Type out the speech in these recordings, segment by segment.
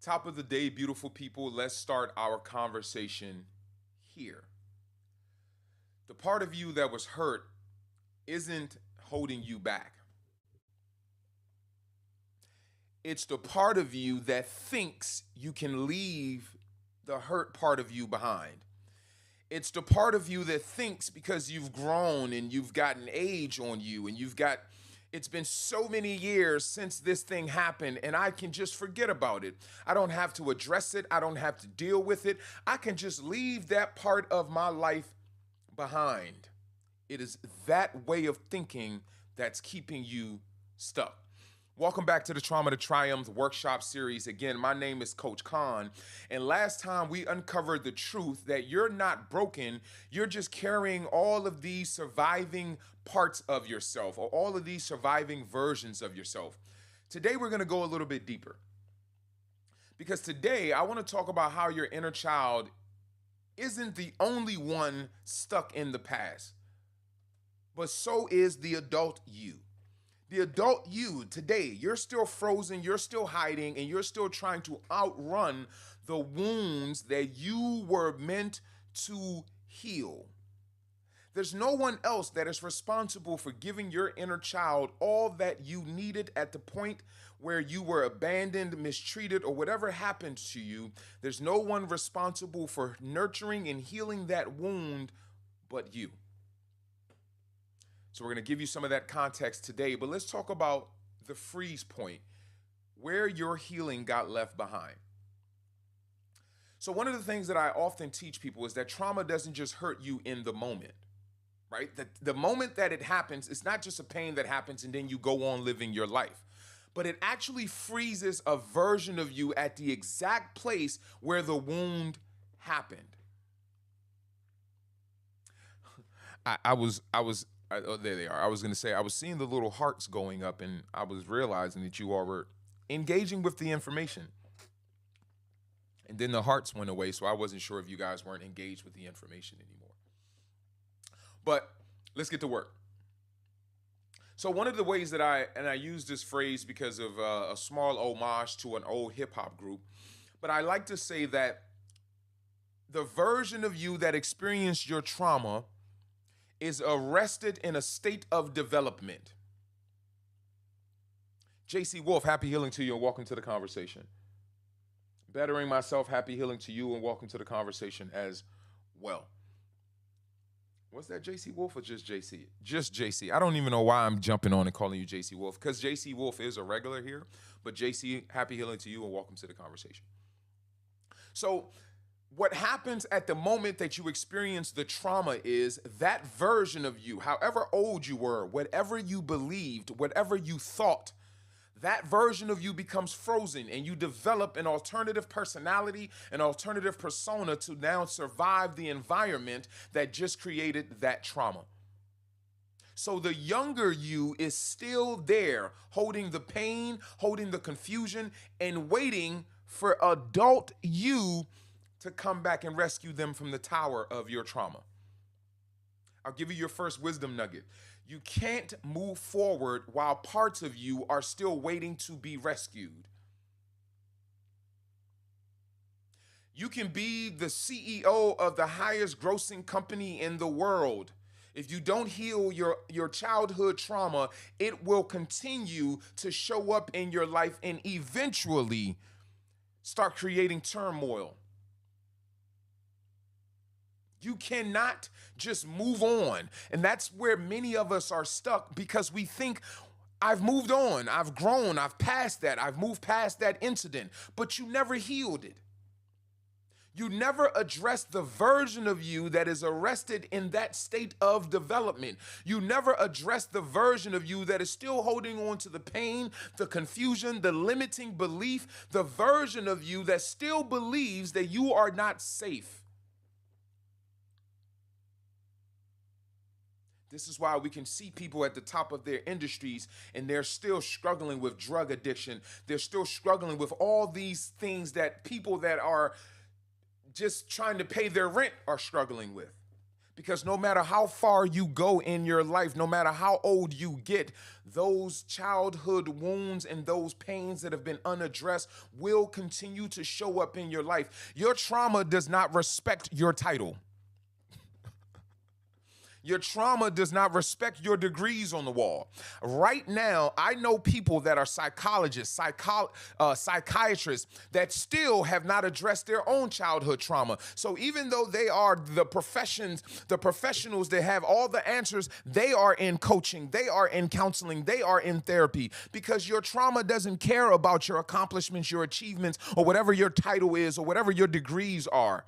Top of the day, beautiful people. Let's start our conversation here. The part of you that was hurt isn't holding you back. It's the part of you that thinks you can leave the hurt part of you behind. It's the part of you that thinks because you've grown and you've gotten age on you and it's been so many years since this thing happened and I can just forget about it. I don't have to address it. I don't have to deal with it. I can just leave that part of my life behind. It is that way of thinking that's keeping you stuck. Welcome back to the Trauma to Triumph workshop series. Again, my name is Coach Kohn. And last time we uncovered the truth that you're not broken. You're just carrying all of these surviving parts of yourself or all of these surviving versions of yourself. Today, we're going to go a little bit deeper. Because today, I want to talk about how your inner child isn't the only one stuck in the past, but so is the adult you. The adult you today, you're still frozen, you're still hiding, and you're still trying to outrun the wounds that you were meant to heal. There's no one else that is responsible for giving your inner child all that you needed at the point where you were abandoned, mistreated, or whatever happened to you. There's no one responsible for nurturing and healing that wound but you. So we're going to give you some of that context today, but let's talk about the freeze point, where your healing got left behind. So one of the things that I often teach people is that trauma doesn't just hurt you in the moment, right? The moment that it happens, it's not just a pain that happens and then you go on living your life, but it actually freezes a version of you at the exact place where the wound happened. There they are. I was going to say, I was seeing the little hearts going up and I was realizing that you all were engaging with the information. And then the hearts went away, so I wasn't sure if you guys weren't engaged with the information anymore. But let's get to work. So one of the ways that I use this phrase because of a small homage to an old hip hop group, but I like to say that the version of you that experienced your trauma is arrested in a state of development. JC Wolf, happy healing to you and welcome to the conversation. Bettering myself, happy healing to you and welcome to the conversation as well. Was that JC Wolf or just JC? Just JC. I don't even know why I'm jumping on and calling you JC Wolf because JC Wolf is a regular here, but JC, happy healing to you and welcome to the conversation. So, what happens at the moment that you experience the trauma is that version of you, however old you were, whatever you believed, whatever you thought, that version of you becomes frozen and you develop an alternative personality, an alternative persona to now survive the environment that just created that trauma. So the younger you is still there, holding the pain, holding the confusion, and waiting for adult you to come back and rescue them from the tower of your trauma. I'll give you your first wisdom nugget. You can't move forward while parts of you are still waiting to be rescued. You can be the CEO of the highest grossing company in the world. If you don't heal your childhood trauma, it will continue to show up in your life and eventually start creating turmoil. You cannot just move on. And that's where many of us are stuck because we think, I've moved on, I've grown, I've passed that, I've moved past that incident, but you never healed it. You never addressed the version of you that is arrested in that state of development. You never addressed the version of you that is still holding on to the pain, the confusion, the limiting belief, the version of you that still believes that you are not safe. This is why we can see people at the top of their industries and they're still struggling with drug addiction. They're still struggling with all these things that people that are just trying to pay their rent are struggling with Because no matter how far you go in your life, no matter how old you get, those childhood wounds and those pains that have been unaddressed will continue to show up in your life. Your trauma does not respect your title. Your trauma does not respect your degrees on the wall. Right now, I know people that are psychologists, psychiatrists that still have not addressed their own childhood trauma. So even though they are the professionals that have all the answers, they are in coaching, they are in counseling, they are in therapy, because your trauma doesn't care about your accomplishments, your achievements, or whatever your title is, or whatever your degrees are.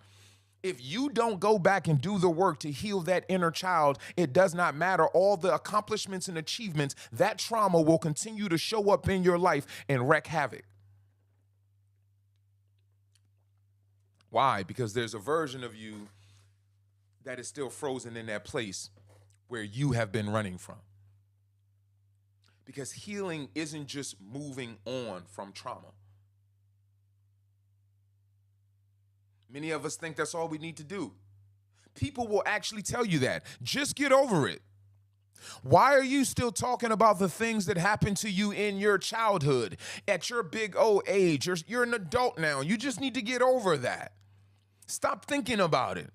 If you don't go back and do the work to heal that inner child, it does not matter all the accomplishments and achievements. That trauma will continue to show up in your life and wreak havoc. Why? Because there's a version of you that is still frozen in that place where you have been running from. Because healing isn't just moving on from trauma. Many of us think that's all we need to do. People will actually tell you that. Just get over it. Why are you still talking about the things that happened to you in your childhood? At your big old age, you're an adult now. You just need to get over that. Stop thinking about it.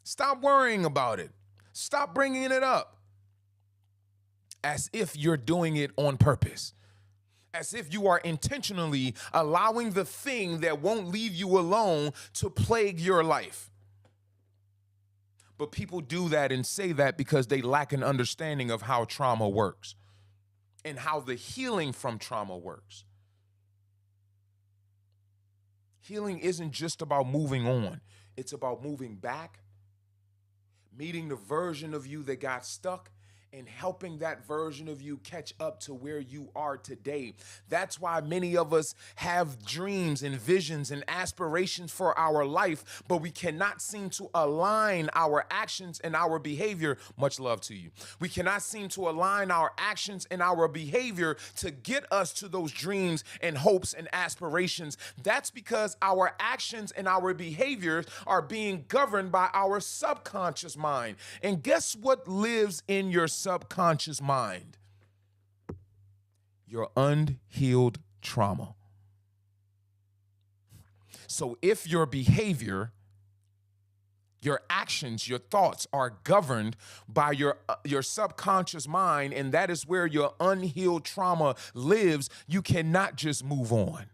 Stop worrying about it. Stop bringing it up. As if you're doing it on purpose. As if you are intentionally allowing the thing that won't leave you alone to plague your life. But people do that and say that because they lack an understanding of how trauma works and how the healing from trauma works. Healing isn't just about moving on. It's about moving back, meeting the version of you that got stuck, and helping that version of you catch up to where you are today. That's why many of us have dreams and visions and aspirations for our life, but we cannot seem to align our actions and our behavior. Much love to you. We cannot seem to align our actions and our behavior to get us to those dreams and hopes and aspirations. That's because our actions and our behaviors are being governed by our subconscious mind. And guess what lives in your subconscious mind? Your unhealed trauma. So if your behavior, your actions, your thoughts are governed by your subconscious mind, and that is where your unhealed trauma lives, you cannot just move on.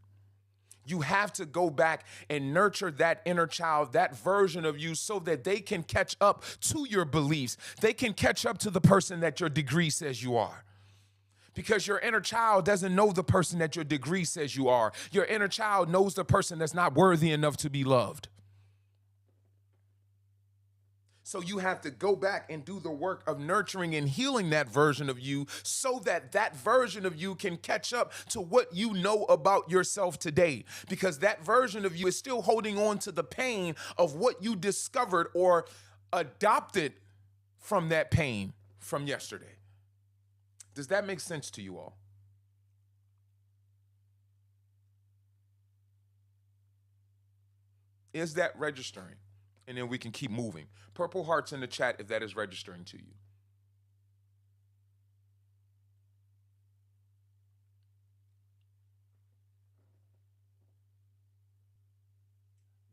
You have to go back and nurture that inner child, that version of you, so that they can catch up to your beliefs. They can catch up to the person that your degree says you are. Because your inner child doesn't know the person that your degree says you are. Your inner child knows the person that's not worthy enough to be loved. So you have to go back and do the work of nurturing and healing that version of you so that that version of you can catch up to what you know about yourself today. Because that version of you is still holding on to the pain of what you discovered or adopted from that pain from yesterday. Does that make sense to you all? Is that registering? And then we can keep moving. Purple hearts in the chat if that is registering to you.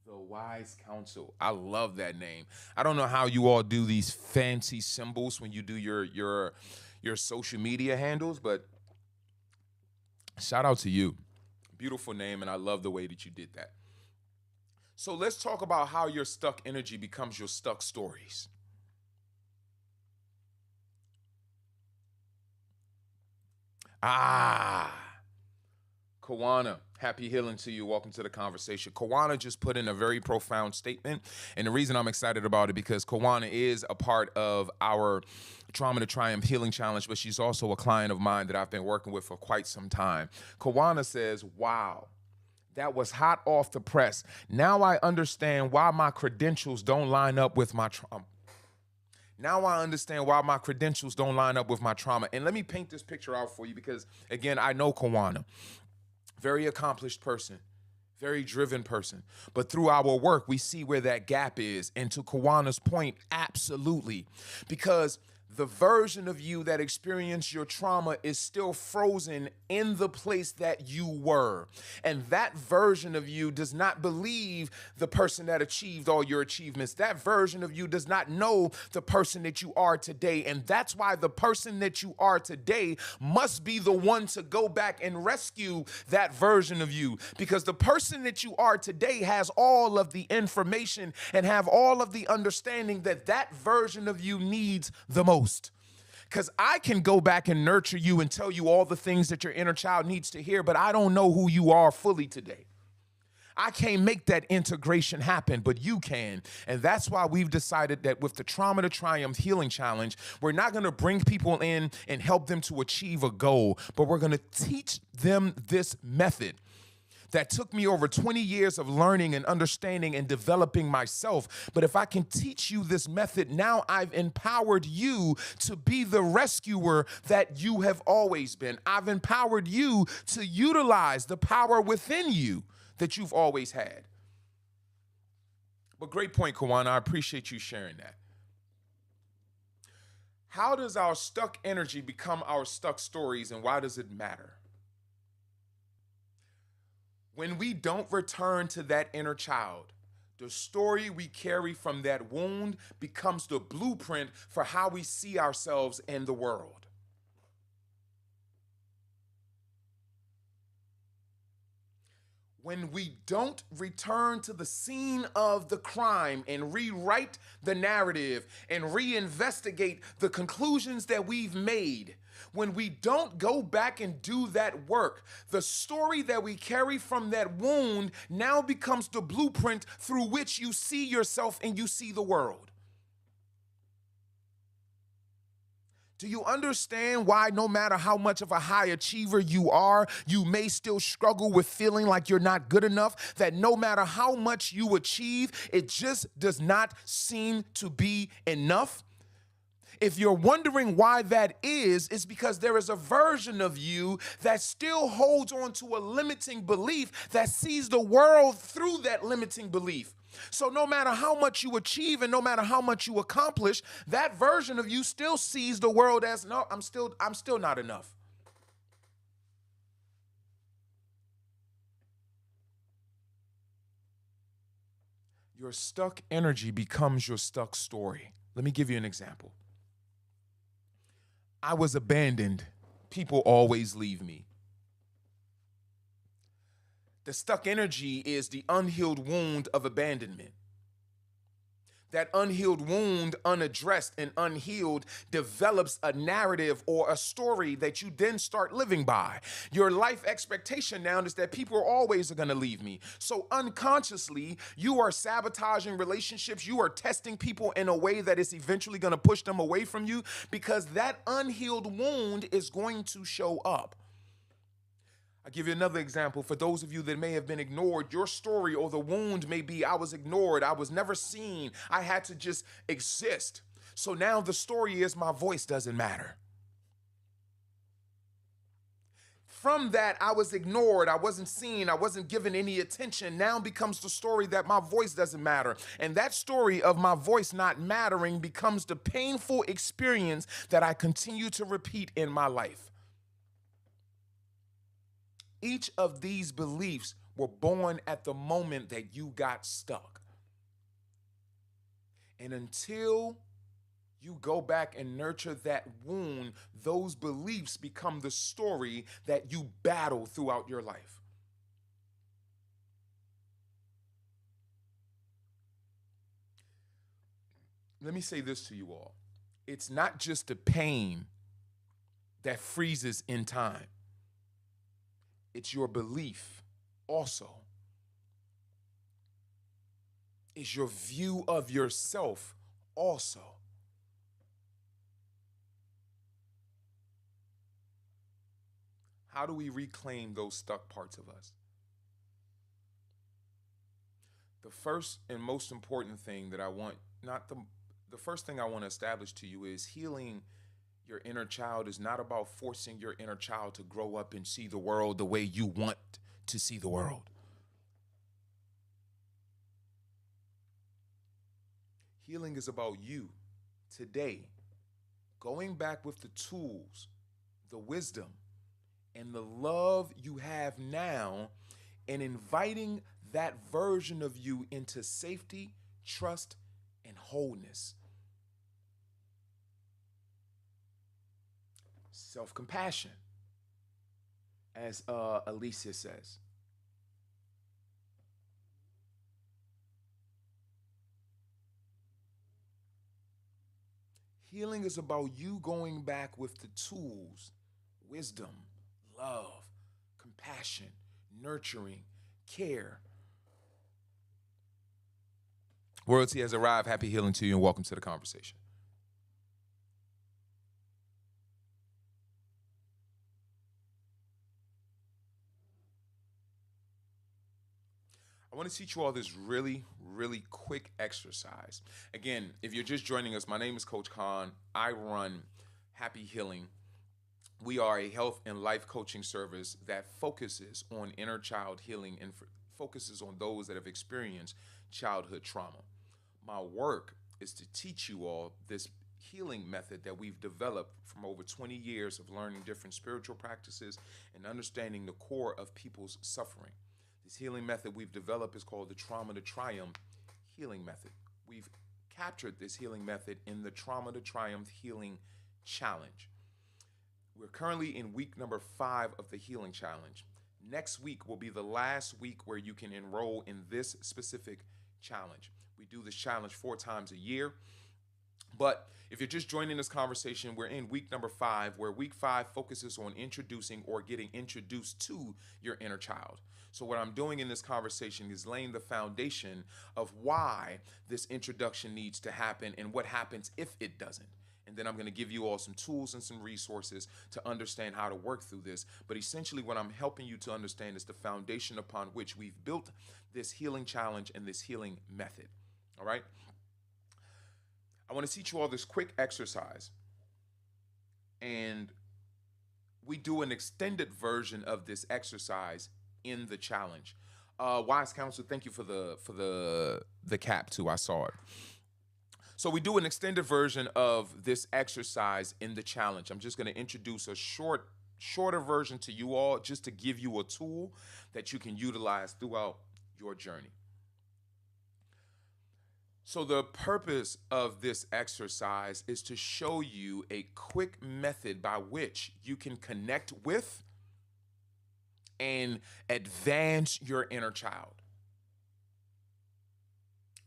The Wise Counsel. I love that name. I don't know how you all do these fancy symbols when you do your social media handles, but shout out to you. Beautiful name, and I love the way that you did that. So let's talk about how your stuck energy becomes your stuck stories. Kawana, happy healing to you. Welcome to the conversation. Kawana just put in a very profound statement. And the reason I'm excited about it because Kawana is a part of our Trauma to Triumph Healing Challenge, but she's also a client of mine that I've been working with for quite some time. Kawana says, wow. That was hot off the press. Now I understand why my credentials don't line up with my trauma. Now I understand why my credentials don't line up with my trauma. And let me paint this picture out for you because, again, I know Kawana. Very accomplished person. Very driven person. But through our work, we see where that gap is. And to Kawana's point, absolutely. Because the version of you that experienced your trauma is still frozen in the place that you were. And that version of you does not believe the person that achieved all your achievements. That version of you does not know the person that you are today. And that's why the person that you are today must be the one to go back and rescue that version of you. Because the person that you are today has all of the information and have all of the understanding that that version of you needs the most. Because I can go back and nurture you and tell you all the things that your inner child needs to hear, but I don't know who you are fully today. I can't make that integration happen, but you can. And that's why we've decided that with the Trauma to Triumph Healing Challenge, we're not going to bring people in and help them to achieve a goal, but we're going to teach them this method that took me over 20 years of learning and understanding and developing myself. But if I can teach you this method, now I've empowered you to be the rescuer that you have always been. I've empowered you to utilize the power within you that you've always had. But great point, Kohn. I appreciate you sharing that. How does our stuck energy become our stuck stories, and why does it matter? When we don't return to that inner child, the story we carry from that wound becomes the blueprint for how we see ourselves in the world. When we don't return to the scene of the crime and rewrite the narrative and reinvestigate the conclusions that we've made, when we don't go back and do that work, the story that we carry from that wound now becomes the blueprint through which you see yourself and you see the world. Do you understand why no matter how much of a high achiever you are, you may still struggle with feeling like you're not good enough? That no matter how much you achieve, it just does not seem to be enough? If you're wondering why that is, it's because there is a version of you that still holds on to a limiting belief that sees the world through that limiting belief. So no matter how much you achieve and no matter how much you accomplish, that version of you still sees the world as, no, I'm still not enough. Your stuck energy becomes your stuck story. Let me give you an example. I was abandoned. People always leave me. The stuck energy is the unhealed wound of abandonment. That unhealed wound, unaddressed and unhealed, develops a narrative or a story that you then start living by. Your life expectation now is that people always are going to leave me. So unconsciously, you are sabotaging relationships. You are testing people in a way that is eventually going to push them away from you because that unhealed wound is going to show up. I'll give you another example. For those of you that may have been ignored, your story or the wound may be, I was ignored, I was never seen, I had to just exist. So now the story is my voice doesn't matter. From that, I was ignored, I wasn't seen, I wasn't given any attention, now becomes the story that my voice doesn't matter. And that story of my voice not mattering becomes the painful experience that I continue to repeat in my life. Each of these beliefs were born at the moment that you got stuck. And until you go back and nurture that wound, those beliefs become the story that you battle throughout your life. Let me say this to you all. It's not just the pain that freezes in time. It's your belief also. It's your view of yourself also. How do we reclaim those stuck parts of us? The first and most important thing that I want, the first thing I want to establish to you is healing your inner child is not about forcing your inner child to grow up and see the world the way you want to see the world. Healing is about you today going back with the tools, the wisdom, and the love you have now, and inviting that version of you into safety, trust, and wholeness. Self compassion, as Alicia says. Healing is about you going back with the tools, wisdom, love, compassion, nurturing, care. Royalty has arrived. Happy healing to you and welcome to the conversation. I want to teach you all this really, really quick exercise. Again, if you're just joining us, my name is Coach Kohn. I run Happy Healing. We are a health and life coaching service that focuses on inner child healing and focuses on those that have experienced childhood trauma. My work is to teach you all this healing method that we've developed from over 20 years of learning different spiritual practices and understanding the core of people's suffering. This healing method we've developed is called the Trauma to Triumph Healing Method. We've captured this healing method in the Trauma to Triumph Healing Challenge. We're currently in week number 5 of the Healing Challenge. Next week will be the last week where you can enroll in this specific challenge. We do this challenge 4 times a year. But if you're just joining this conversation, we're in week number 5, where week 5 focuses on introducing or getting introduced to your inner child. So what I'm doing in this conversation is laying the foundation of why this introduction needs to happen and what happens if it doesn't. And then I'm going to give you all some tools and some resources to understand how to work through this. But essentially what I'm helping you to understand is the foundation upon which we've built this healing challenge and this healing method. All right? I want to teach you all this quick exercise. And we do an extended version of this exercise in the challenge. Wise counsel, thank you for the cap too. I saw it. So we do an extended version of this exercise in the challenge. I'm just going to introduce a shorter version to you all just to give you a tool that you can utilize throughout your journey. So the purpose of this exercise is to show you a quick method by which you can connect with and advance your inner child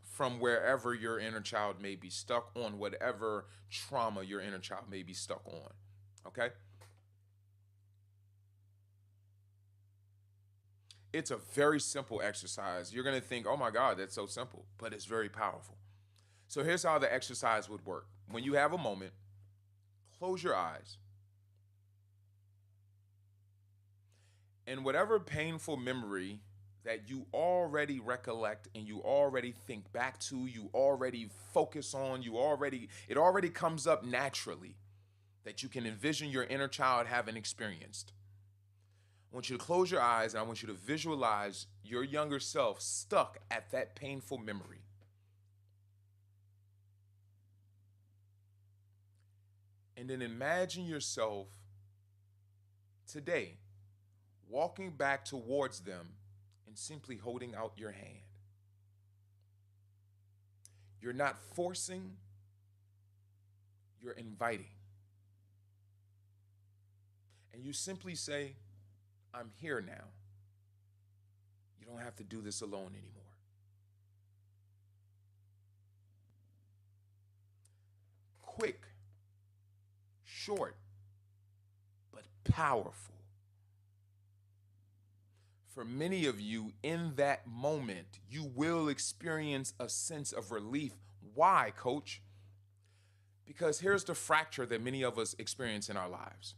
from wherever your inner child may be stuck on, whatever trauma your inner child may be stuck on. Okay? It's a very simple exercise. You're going to think, oh my God, that's so simple, but it's very powerful. So here's how the exercise would work. When you have a moment, close your eyes. And whatever painful memory that you already recollect and you already think back to, you already focus on, it already comes up naturally that you can envision your inner child having experienced. I want you to close your eyes and I want you to visualize your younger self stuck at that painful memory. And then imagine yourself today walking back towards them and simply holding out your hand. You're not forcing, you're inviting. And you simply say, I'm here now. You don't have to do this alone anymore. Quick, short, but powerful. For many of you, in that moment, you will experience a sense of relief. Why, coach? Because here's the fracture that many of us experience in our lives.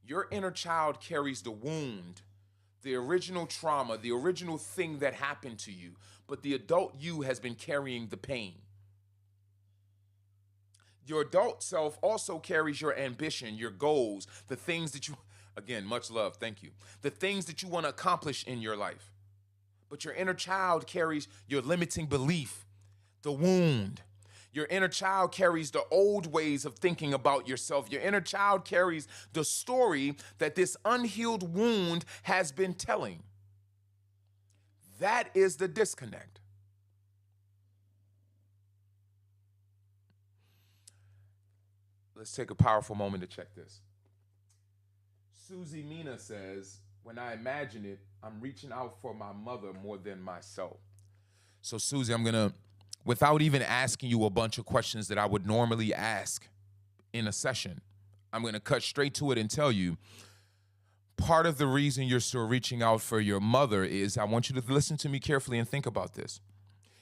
Your inner child carries the wound, the original trauma, the original thing that happened to you, but the adult you has been carrying the pain. Your adult self also carries your ambition, your goals, the things that you, again, much love, thank you, the things that you want to accomplish in your life. But your inner child carries your limiting belief, the wound, Your inner child carries the old ways of thinking about yourself. Your inner child carries the story that this unhealed wound has been telling. That is the disconnect. Let's take a powerful moment to check this. Susie Mina says, when I imagine it, I'm reaching out for my mother more than myself. So Susie, I'm gonna, without even asking you a bunch of questions that I would normally ask in a session, I'm gonna cut straight to it and tell you, part of the reason you're still reaching out for your mother is, I want you to listen to me carefully and think about this.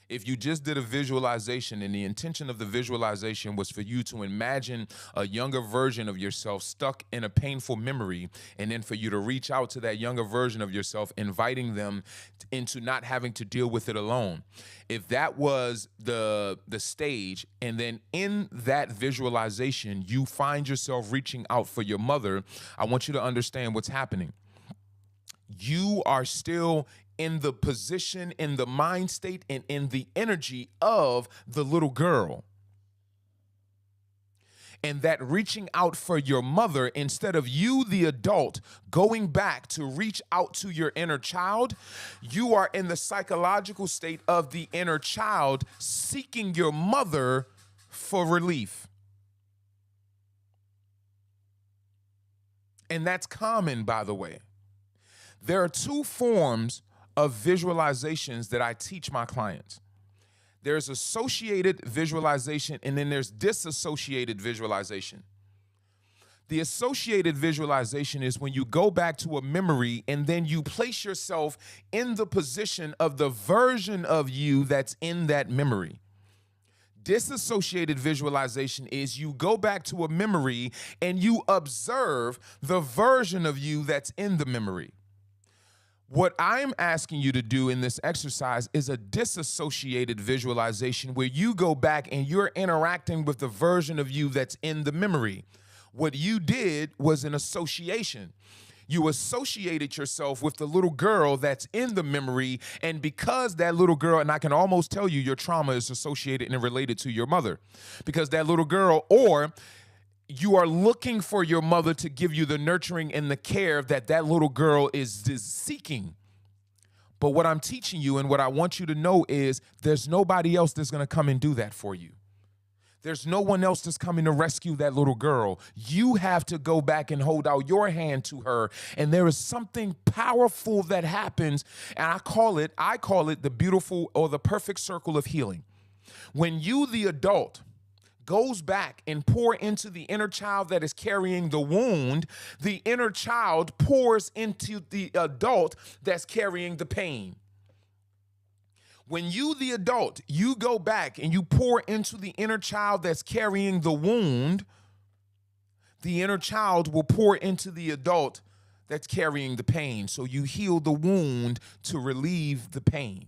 If you just did a visualization and the intention of the visualization was for you to imagine a younger version of yourself stuck in a painful memory, and then for you to reach out to that younger version of yourself, inviting them into not having to deal with it alone. If that was the stage, and then in that visualization, you find yourself reaching out for your mother, I want you to understand what's happening. You are still in the position, in the mind state, and in the energy of the little girl. And that reaching out for your mother, instead of you, the adult, going back to reach out to your inner child, you are in the psychological state of the inner child seeking your mother for relief. And that's common, by the way. There are two forms of visualizations that I teach my clients. There's associated visualization, and then there's disassociated visualization. The associated visualization is when you go back to a memory and then you place yourself in the position of the version of you that's in that memory. Disassociated visualization is you go back to a memory and you observe the version of you that's in the memory. What I'm asking you to do in this exercise is a disassociated visualization where you go back and you're interacting with the version of you that's in the memory. What you did was an association. You associated yourself with the little girl that's in the memory, and because that little girl, and I can almost tell you your trauma is associated and related to your mother, because that little girl, or you are looking for your mother to give you the nurturing and the care that that little girl is seeking. But what I'm teaching you and what I want you to know is there's nobody else that's going to come and do that for you. There's no one else that's coming to rescue that little girl. You have to go back and hold out your hand to her. And there is something powerful that happens. And I call it the beautiful or the perfect circle of healing. When you, the adult, goes back and pour into the inner child that is carrying the wound, the inner child pours into the adult that's carrying the pain. When you, the adult, you go back and you pour into the inner child that's carrying the wound, the inner child will pour into the adult that's carrying the pain. So you heal the wound to relieve the pain.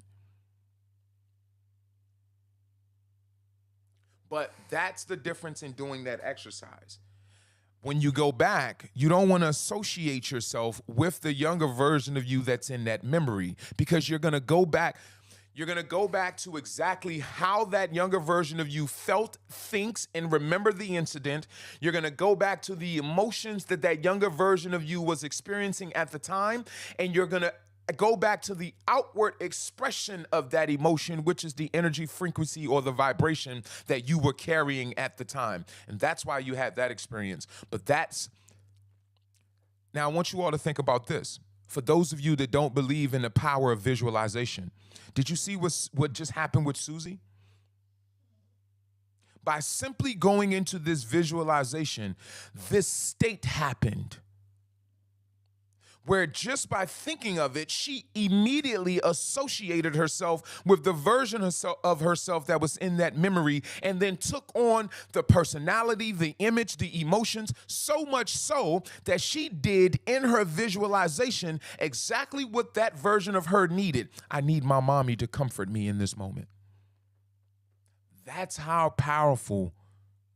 But that's the difference in doing that exercise. When you go back, you don't want to associate yourself with the younger version of you that's in that memory, because you're going to go back. You're going to go back to exactly how that younger version of you felt, thinks, and remember the incident. You're going to go back to the emotions that that younger version of you was experiencing at the time, and you're going to go back to the outward expression of that emotion, which is the energy frequency or the vibration that you were carrying at the time. And that's why you had that experience. Now I want you all to think about this. For those of you that don't believe in the power of visualization, did you see what just happened with Susie? By simply going into this visualization, this state happened, where just by thinking of it, she immediately associated herself with the version of herself that was in that memory, and then took on the personality, the image, the emotions, so much so that she did in her visualization exactly what that version of her needed. I need my mommy to comfort me in this moment. That's how powerful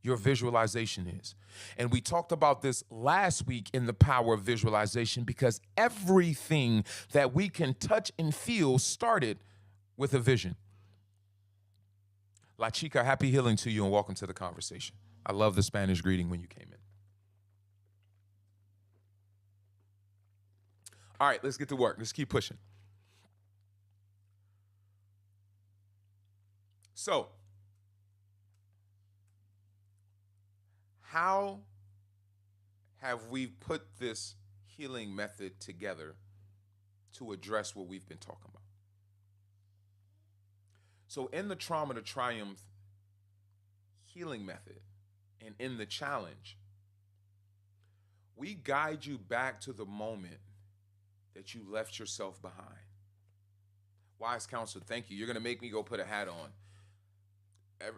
your visualization is. And we talked about this last week in the power of visualization, because everything that we can touch and feel started with a vision. La chica, happy healing to you and welcome to the conversation. I love the Spanish greeting when you came in. All right, let's get to work. Let's keep pushing. So, how have we put this healing method together to address what we've been talking about? So in the Trauma to Triumph healing method and in the challenge, we guide you back to the moment that you left yourself behind. Wise counsel, thank you. You're going to make me go put a hat on.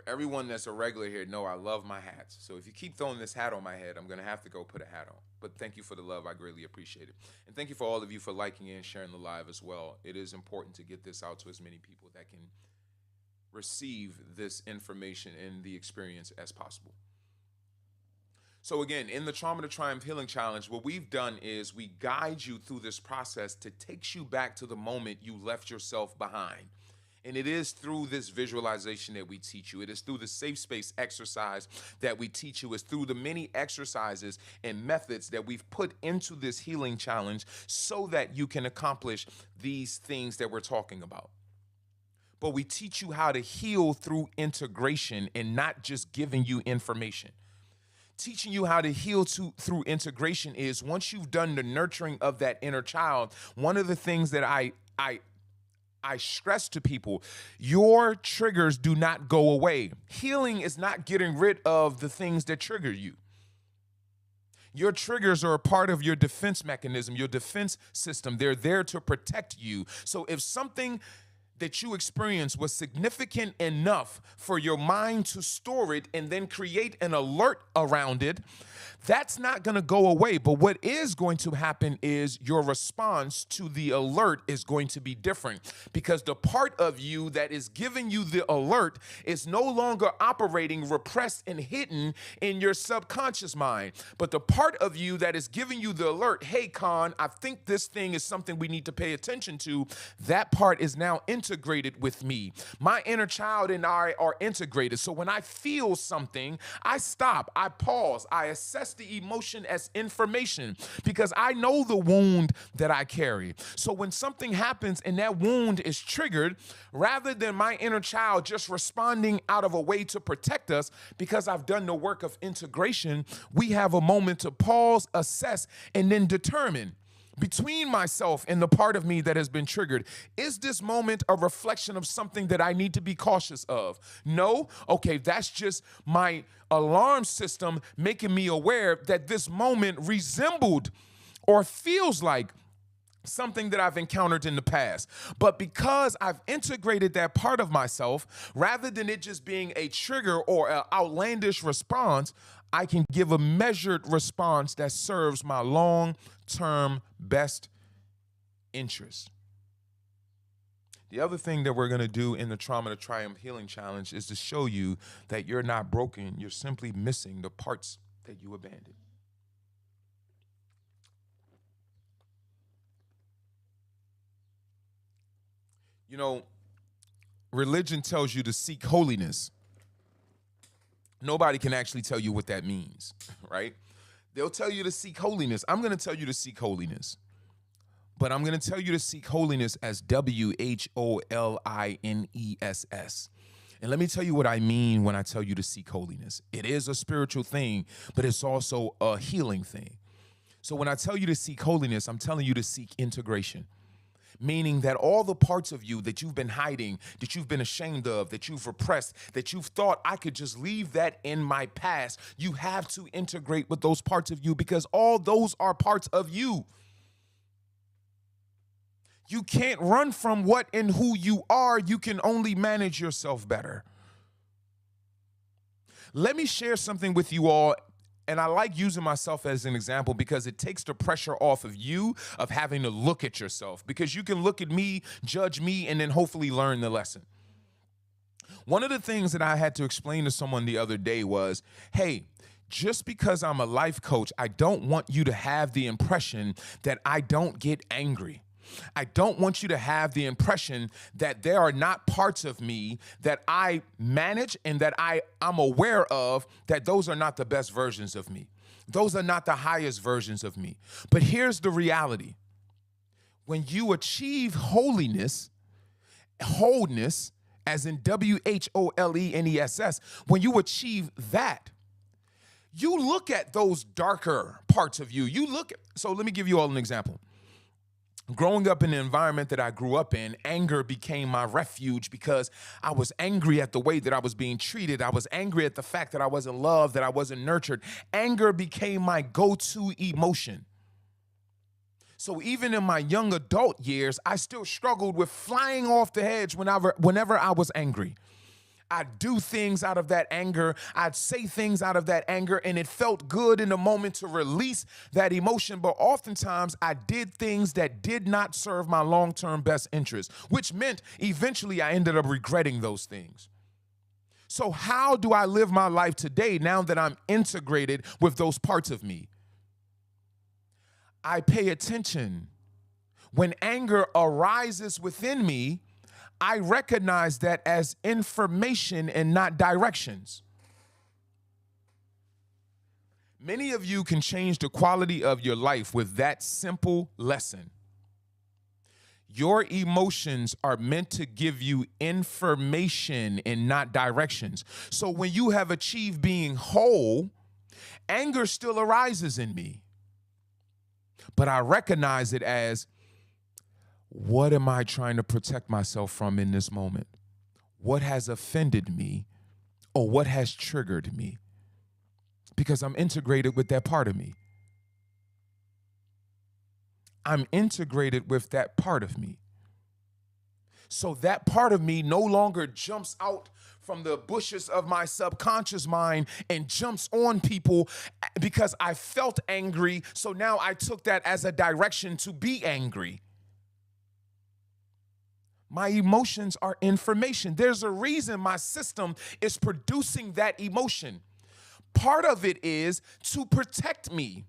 Everyone that's a regular here know I love my hats. So if you keep throwing this hat on my head, I'm going to have to go put a hat on. But thank you for the love. I greatly appreciate it. And thank you for all of you for liking and sharing the live as well. It is important to get this out to as many people that can receive this information and the experience as possible. So again, in the Trauma to Triumph Healing Challenge, what we've done is we guide you through this process to take you back to the moment you left yourself behind. And it is through this visualization that we teach you. It is through the safe space exercise that we teach you. It's through the many exercises and methods that we've put into this healing challenge so that you can accomplish these things that we're talking about. But we teach you how to heal through integration and not just giving you information. Teaching you how to heal through integration is once you've done the nurturing of that inner child, one of the things that I stress to people, your triggers do not go away. Healing is not getting rid of the things that trigger you. Your triggers are a part of your defense mechanism, your defense system. They're there to protect you. So if something that you experience was significant enough for your mind to store it and then create an alert around it, that's not going to go away. But what is going to happen is your response to the alert is going to be different because the part of you that is giving you the alert is no longer operating repressed and hidden in your subconscious mind. But the part of you that is giving you the alert, hey, Kohn, I think this thing is something we need to pay attention to, that part is now integrated with me. My inner child and I are integrated. So when I feel something, I stop, I pause, I assess the emotion as information because I know the wound that I carry. So when something happens and that wound is triggered, rather than my inner child just responding out of a way to protect us, because I've done the work of integration, we have a moment to pause, assess, and then determine between myself and the part of me that has been triggered. Is this moment a reflection of something that I need to be cautious of? No? Okay, that's just my alarm system making me aware that this moment resembled or feels like something that I've encountered in the past. But because I've integrated that part of myself, rather than it just being a trigger or an outlandish response, I can give a measured response that serves my long-term best interest. The other thing that we're going to do in the Trauma to Triumph Healing Challenge is to show you that you're not broken. You're simply missing the parts that you abandoned. You know, religion tells you to seek holiness. Nobody can actually tell you what that means, right? They'll tell you to seek holiness. I'm going to tell you to seek holiness. But I'm going to tell you to seek holiness as WHOLINESS. And let me tell you what I mean when I tell you to seek holiness. It is a spiritual thing, but it's also a healing thing. So when I tell you to seek holiness, I'm telling you to seek integration. Meaning that all the parts of you that you've been hiding, that you've been ashamed of, that you've repressed, that you've thought I could just leave that in my past, you have to integrate with those parts of you because all those are parts of you. You can't run from what and who you are. You can only manage yourself better. Let me share something with you all. And I like using myself as an example because it takes the pressure off of you of having to look at yourself, because you can look at me, judge me, and then hopefully learn the lesson. One of the things that I had to explain to someone the other day was, hey, just because I'm a life coach, I don't want you to have the impression that I don't get angry. I don't want you to have the impression that there are not parts of me that I manage and that I'm aware of, that those are not the best versions of me. Those are not the highest versions of me. But here's the reality. When you achieve holiness, wholeness, as in WHOLENESS, when you achieve that, you look at those darker parts of you. So let me give you all an example. Growing up in the environment that I grew up in, anger became my refuge because I was angry at the way that I was being treated. I was angry at the fact that I wasn't loved, that I wasn't nurtured. Anger became my go-to emotion. So even in my young adult years, I still struggled with flying off the hedge whenever I was angry. I'd do things out of that anger. I'd say things out of that anger, and it felt good in the moment to release that emotion. But oftentimes I did things that did not serve my long-term best interest, which meant eventually I ended up regretting those things. So how do I live my life today now that I'm integrated with those parts of me? I pay attention. When anger arises within me, I recognize that as information and not directions. Many of you can change the quality of your life with that simple lesson. Your emotions are meant to give you information and not directions. So when you have achieved being whole, anger still arises in me. But I recognize it as, what am I trying to protect myself from in this moment? What has offended me, or what has triggered me? Because I'm integrated with that part of me. I'm integrated with that part of me. So that part of me no longer jumps out from the bushes of my subconscious mind and jumps on people because I felt angry. So now I took that as a direction to be angry. My emotions are information. There's a reason my system is producing that emotion. Part of it is to protect me.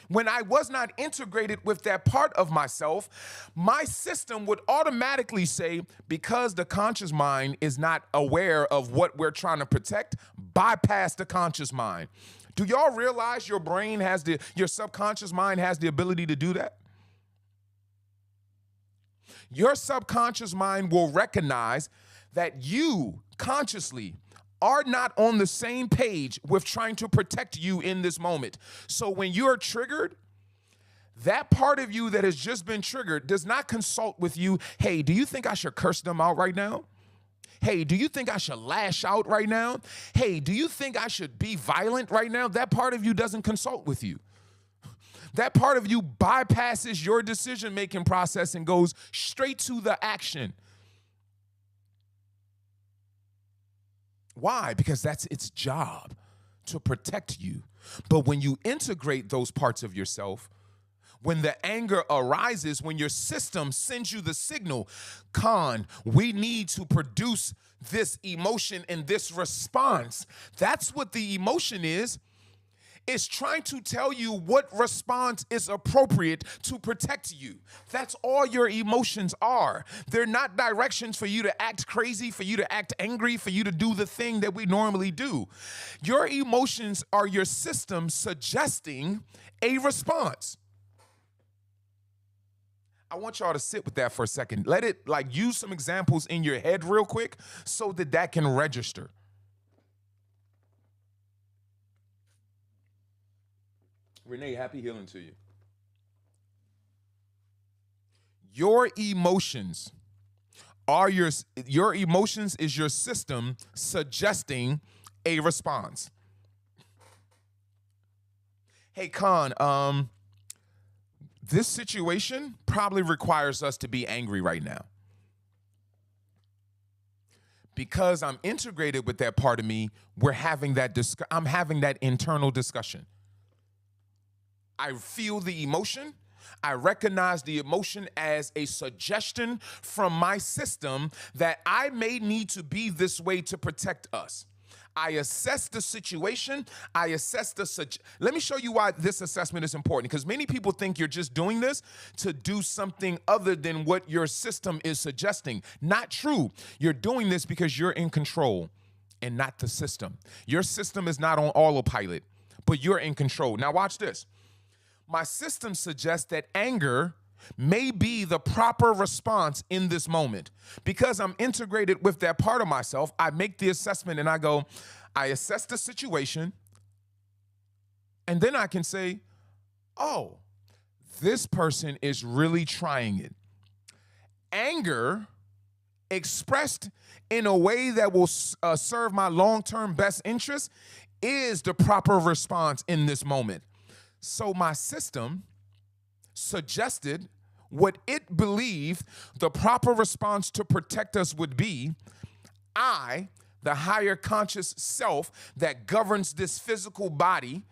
When I was not integrated with that part of myself, my system would automatically say, because the conscious mind is not aware of what we're trying to protect, bypass the conscious mind. Do y'all realize your subconscious mind has the ability to do that? Your subconscious mind will recognize that you consciously are not on the same page with trying to protect you in this moment. So when you're triggered, that part of you that has just been triggered does not consult with you. Hey, do you think I should curse them out right now? Hey, do you think I should lash out right now? Hey, do you think I should be violent right now? That part of you doesn't consult with you. That part of you bypasses your decision-making process and goes straight to the action. Why? Because that's its job, to protect you. But when you integrate those parts of yourself, when the anger arises, when your system sends you the signal, Kohn, we need to produce this emotion and this response. That's what the emotion is. It's trying to tell you what response is appropriate to protect you. That's all your emotions are. They're not directions for you to act crazy, for you to act angry, for you to do the thing that we normally do. Your emotions are your system suggesting a response. I want y'all to sit with that for a second. Let it use some examples in your head real quick so that can register. Renee, happy healing to you. Your emotions is your system suggesting a response. Hey, Kohn, this situation probably requires us to be angry right now. Because I'm integrated with that part of me, I'm having that internal discussion. I feel the emotion. I recognize the emotion as a suggestion from my system that I may need to be this way to protect us. I assess the situation. I assess let me show you why this assessment is important, because many people think you're just doing this to do something other than what your system is suggesting. Not true. You're doing this because you're in control and not the system. Your system is not on autopilot, but you're in control. Now watch this. My system suggests that anger may be the proper response in this moment. Because I'm integrated with that part of myself, I make the assessment and I go, I assess the situation, and then I can say, oh, this person is really trying it. Anger expressed in a way that will serve my long-term best interest is the proper response in this moment. So my system suggested what it believed the proper response to protect us would be. I, the higher conscious self that governs this physical body,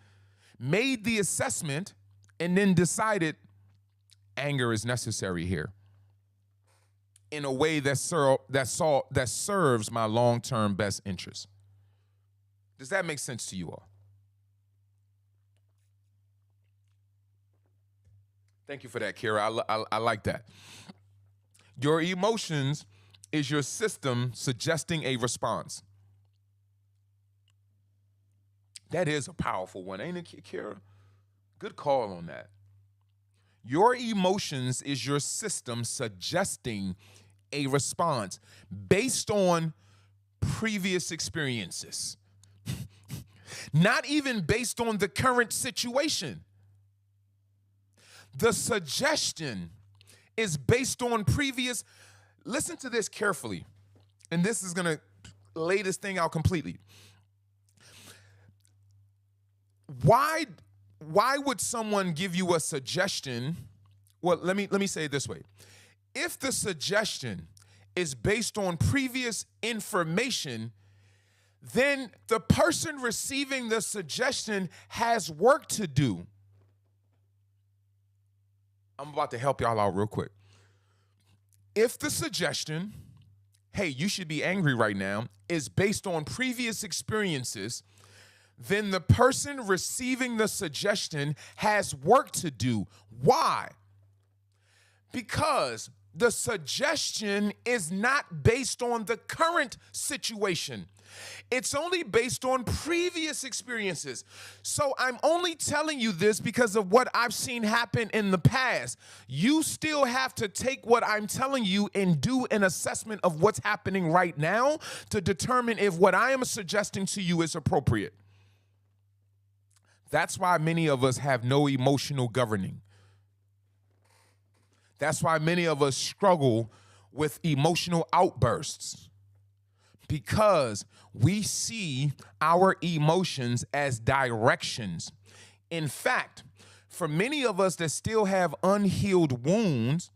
made the assessment and then decided anger is necessary here in a way that serves my long-term best interest. Does that make sense to you all? Thank you for that, Kira. I like that. Your emotions is your system suggesting a response. That is a powerful one, ain't it, Kira? Good call on that. Your emotions is your system suggesting a response based on previous experiences. Not even based on the current situation. The suggestion is based on previous. Listen to this carefully, and this is going to lay this thing out completely. Why would someone give you a suggestion? Well, let me say it this way. If the suggestion is based on previous information, then the person receiving the suggestion has work to do. I'm about to help y'all out real quick. If the suggestion, hey, you should be angry right now, is based on previous experiences, then the person receiving the suggestion has work to do. Why? Because the suggestion is not based on the current situation. It's only based on previous experiences. So I'm only telling you this because of what I've seen happen in the past. You still have to take what I'm telling you and do an assessment of what's happening right now to determine if what I am suggesting to you is appropriate. That's why many of us have no emotional governing. That's why many of us struggle with emotional outbursts, because we see our emotions as directions. In fact, for many of us that still have unhealed wounds,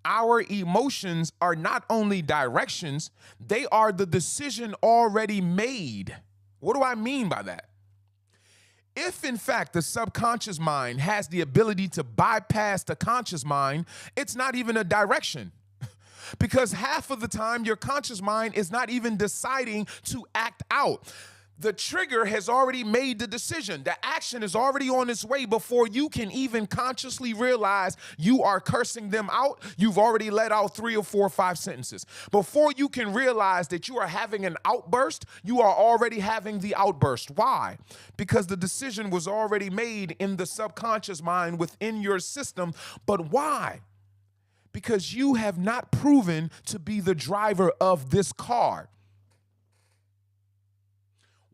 our emotions are not only directions, they are the decision already made. What do I mean by that? If, in fact, the subconscious mind has the ability to bypass the conscious mind, it's not even a direction. Because half of the time, your conscious mind is not even deciding to act out. The trigger has already made the decision. The action is already on its way before you can even consciously realize you are cursing them out. You've already let out 3 or 4 or 5 sentences. Before you can realize that you are having an outburst, you are already having the outburst. Why? Because the decision was already made in the subconscious mind within your system. But why? Because you have not proven to be the driver of this car.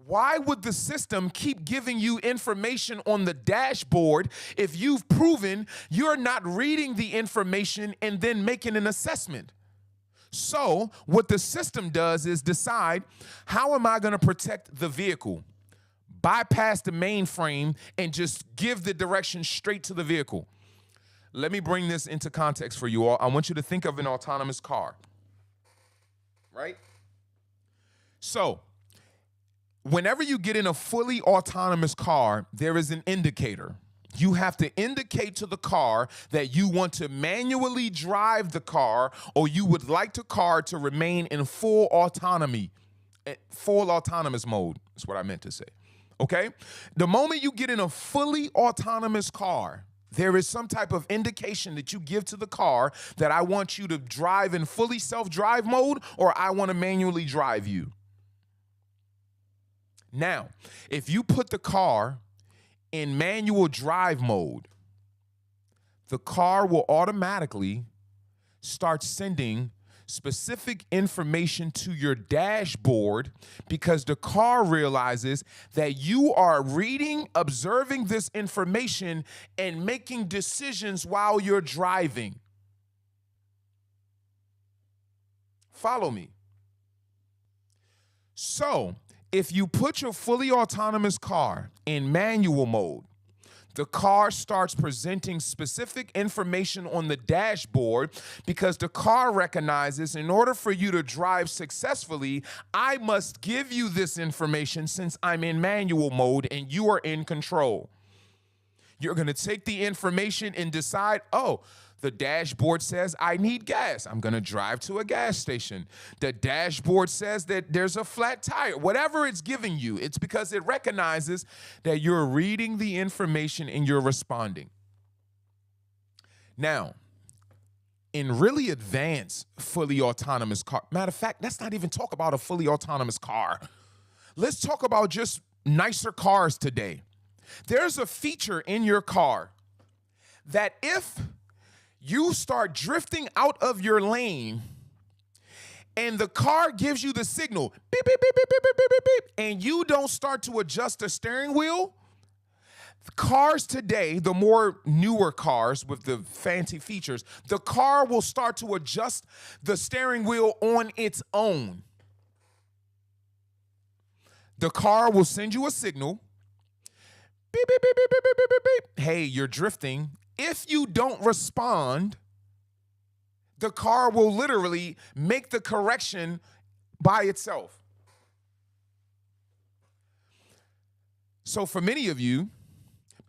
Why would the system keep giving you information on the dashboard if you've proven you're not reading the information and then making an assessment? So what the system does is decide, how am I going to protect the vehicle? Bypass the mainframe and just give the direction straight to the vehicle. Let me bring this into context for you all. I want you to think of an autonomous car, right? So whenever you get in a fully autonomous car, there is an indicator. You have to indicate to the car that you want to manually drive the car, or you would like the car to remain in full autonomy. full autonomous mode is what I meant to say. Okay? The moment you get in a fully autonomous car, there is some type of indication that you give to the car that I want you to drive in fully self-drive mode, or I want to manually drive you. Now, if you put the car in manual drive mode, the car will automatically start sending specific information to your dashboard because the car realizes that you are reading, observing this information, and making decisions while you're driving. Follow me. So, if you put your fully autonomous car in manual mode, the car starts presenting specific information on the dashboard because the car recognizes in order for you to drive successfully, I must give you this information since I'm in manual mode and you are in control. You're going to take the information and decide, oh, the dashboard says I need gas. I'm going to drive to a gas station. The dashboard says that there's a flat tire. Whatever it's giving you, it's because it recognizes that you're reading the information and you're responding. Now, in really advanced fully autonomous car, matter of fact, let's not even talk about a fully autonomous car. Let's talk about just nicer cars today. There's a feature in your car that if you start drifting out of your lane and the car gives you the signal, beep, beep, beep, beep, beep, beep, beep, beep, and you don't start to adjust the steering wheel, cars today, the more newer cars with the fancy features, the car will start to adjust the steering wheel on its own. The car will send you a signal, beep, beep, beep, beep, beep, beep, beep, beep. Hey, you're drifting. If you don't respond, the car will literally make the correction by itself. So for many of you,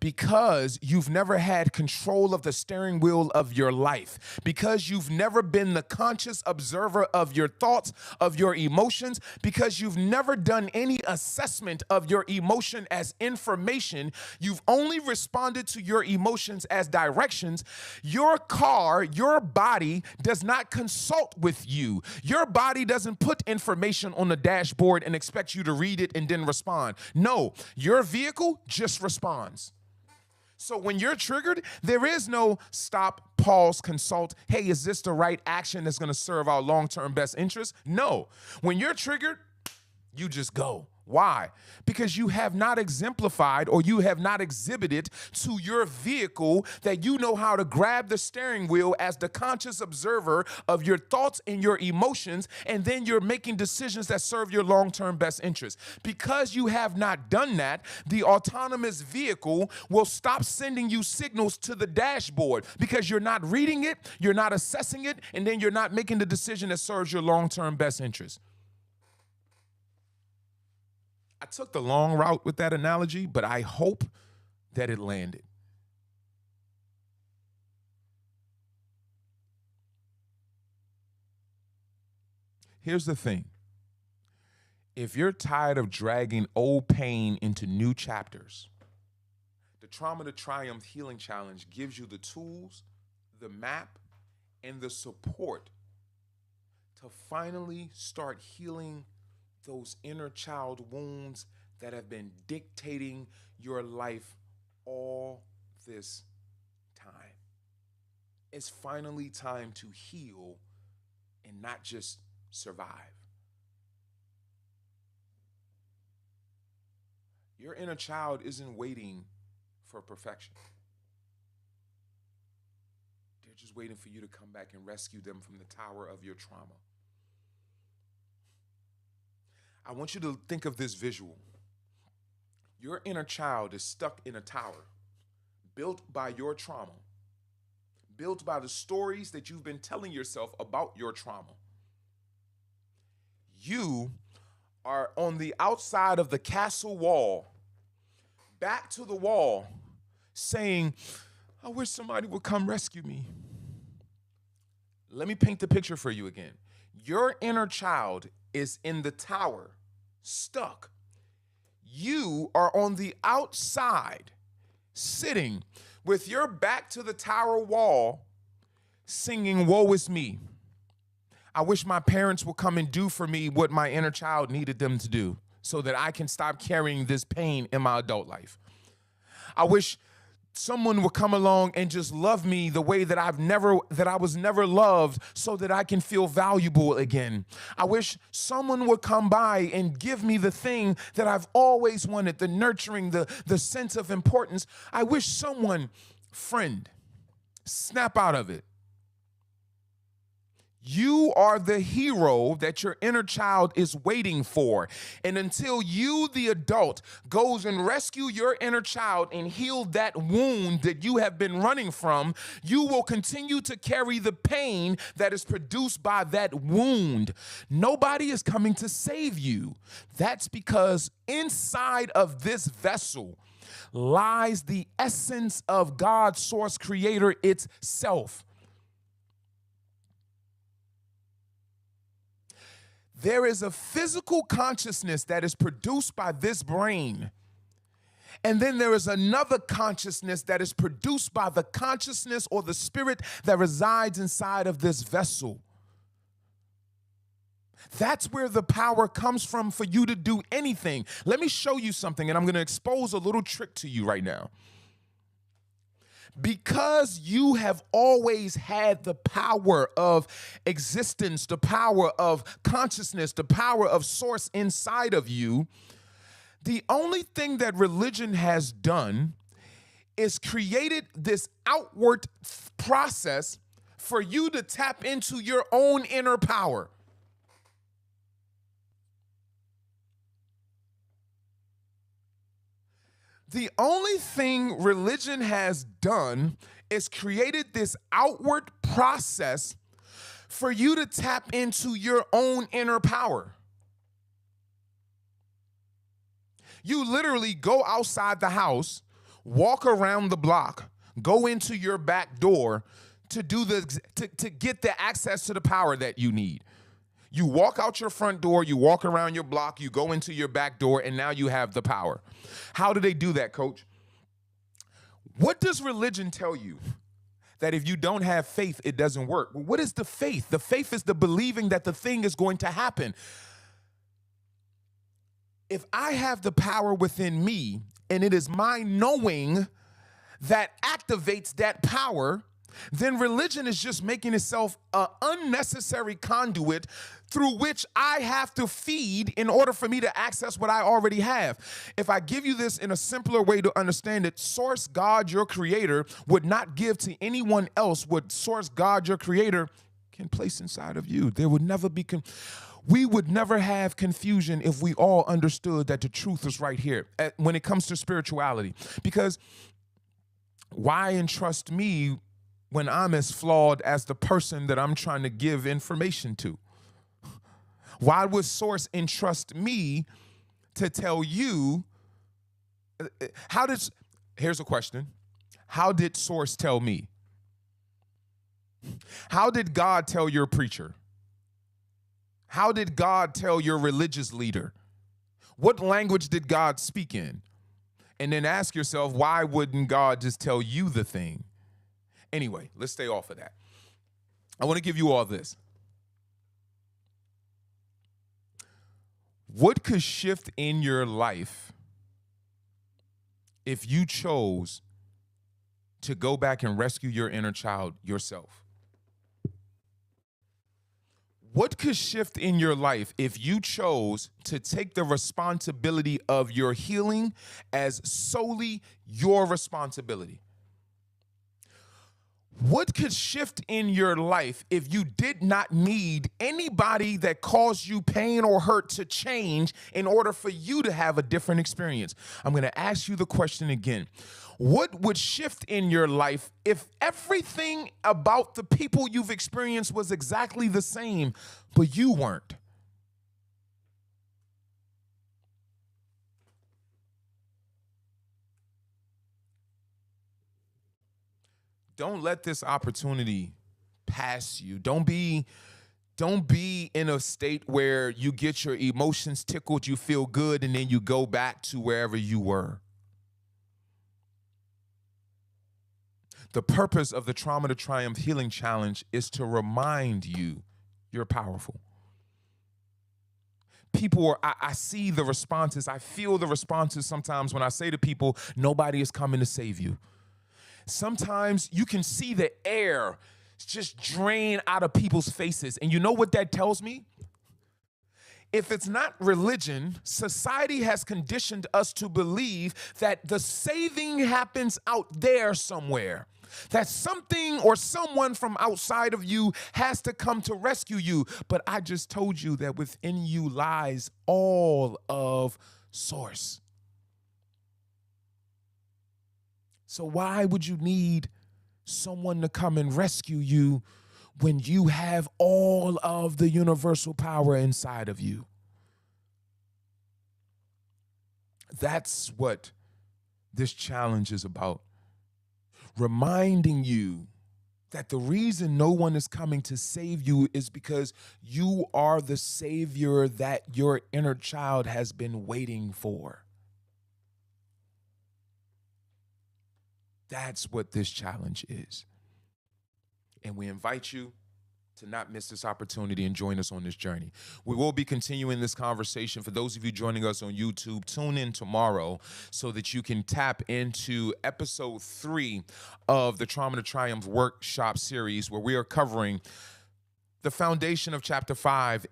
because you've never had control of the steering wheel of your life, because you've never been the conscious observer of your thoughts, of your emotions, because you've never done any assessment of your emotion as information, you've only responded to your emotions as directions, your car, your body does not consult with you. Your body doesn't put information on the dashboard and expect you to read it and then respond. No, your vehicle just responds. So when you're triggered, there is no stop, pause, consult. Hey, is this the right action that's going to serve our long-term best interest? No. When you're triggered, you just go. Why? Because you have not exemplified or you have not exhibited to your vehicle that you know how to grab the steering wheel as the conscious observer of your thoughts and your emotions, and then you're making decisions that serve your long-term best interest. Because you have not done that, the autonomous vehicle will stop sending you signals to the dashboard because you're not reading it, you're not assessing it, and then you're not making the decision that serves your long-term best interest. I took the long route with that analogy, but I hope that it landed. Here's the thing. If you're tired of dragging old pain into new chapters, the Trauma to Triumph Healing Challenge gives you the tools, the map, and the support to finally start healing those inner child wounds that have been dictating your life all this time. It's finally time to heal and not just survive. Your inner child isn't waiting for perfection. They're just waiting for you to come back and rescue them from the tower of your trauma. I want you to think of this visual. Your inner child is stuck in a tower built by your trauma, built by the stories that you've been telling yourself about your trauma. You are on the outside of the castle wall, back to the wall, saying, I wish somebody would come rescue me. Let me paint the picture for you again. Your inner child is in the tower, stuck. You are on the outside, sitting with your back to the tower wall, singing, "Woe is me. I wish my parents would come and do for me what my inner child needed them to do so that I can stop carrying this pain in my adult life. I wish someone would come along and just love me the way that I was never loved so that I can feel valuable again. I wish someone would come by and give me the thing that I've always wanted, the nurturing, the sense of importance. I wish someone, friend, snap out of it. You are the hero that your inner child is waiting for. And until you, the adult, goes and rescue your inner child and heal that wound that you have been running from, you will continue to carry the pain that is produced by that wound. Nobody is coming to save you. That's because inside of this vessel lies the essence of God, source, creator itself. There is a physical consciousness that is produced by this brain. And then there is another consciousness that is produced by the consciousness or the spirit that resides inside of this vessel. That's where the power comes from for you to do anything. Let me show you something, and I'm going to expose a little trick to you right now. Because you have always had the power of existence, the power of consciousness, the power of source inside of you, the only thing that religion has done is created this outward process for you to tap into your own inner power. The only thing religion has done is created this outward process for you to tap into your own inner power. You literally go outside the house, walk around the block, go into your back door to get the access to the power that you need. You walk out your front door, you walk around your block, you go into your back door, and now you have the power. How do they do that, coach? What does religion tell you? That if you don't have faith, it doesn't work. Well, what is the faith? The faith is the believing that the thing is going to happen. If I have the power within me, and it is my knowing that activates that power, then religion is just making itself an unnecessary conduit through which I have to feed in order for me to access what I already have. If I give you this in a simpler way to understand it, Source God, your creator, would not give to anyone else what Source God, your creator, can place inside of you. There would never be we would never have confusion if we all understood that the truth is right here when it comes to spirituality. Because why entrust me when I'm as flawed as the person that I'm trying to give information to? Why would Source entrust me to tell you? Here's a question. How did Source tell me? How did God tell your preacher? How did God tell your religious leader? What language did God speak in? And then ask yourself, why wouldn't God just tell you the thing? Anyway, let's stay off of that. I want to give you all this. What could shift in your life if you chose to go back and rescue your inner child yourself? What could shift in your life if you chose to take the responsibility of your healing as solely your responsibility? What could shift in your life if you did not need anybody that caused you pain or hurt to change in order for you to have a different experience? I'm going to ask you the question again. What would shift in your life if everything about the people you've experienced was exactly the same, but you weren't? Don't let this opportunity pass you. Don't be Don't be in a state where you get your emotions tickled, you feel good, and then you go back to wherever you were. The purpose of the Trauma to Triumph Healing Challenge is to remind you you're powerful. I see the responses. I feel the responses sometimes when I say to people, nobody is coming to save you. Sometimes you can see the air just drain out of people's faces. And you know what that tells me? If it's not religion, society has conditioned us to believe that the saving happens out there somewhere. That something or someone from outside of you has to come to rescue you. But I just told you that within you lies all of source. So why would you need someone to come and rescue you when you have all of the universal power inside of you? That's what this challenge is about. Reminding you that the reason no one is coming to save you is because you are the savior that your inner child has been waiting for. That's what this challenge is. And we invite you to not miss this opportunity and join us on this journey. We will be continuing this conversation. For those of you joining us on YouTube, tune in tomorrow so that you can tap into episode 3 of the Trauma to Triumph workshop series, where we are covering the foundation of chapter 5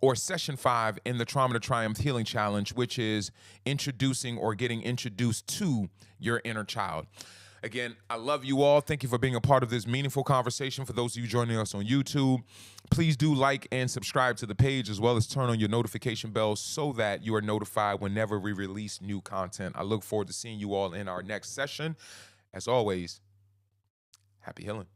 or session 5 in the Trauma to Triumph Healing Challenge, which is introducing or getting introduced to your inner child. Again, I love you all. Thank you for being a part of this meaningful conversation. For those of you joining us on YouTube, please do like and subscribe to the page, as well as turn on your notification bell so that you are notified whenever we release new content. I look forward to seeing you all in our next session. As always, happy healing.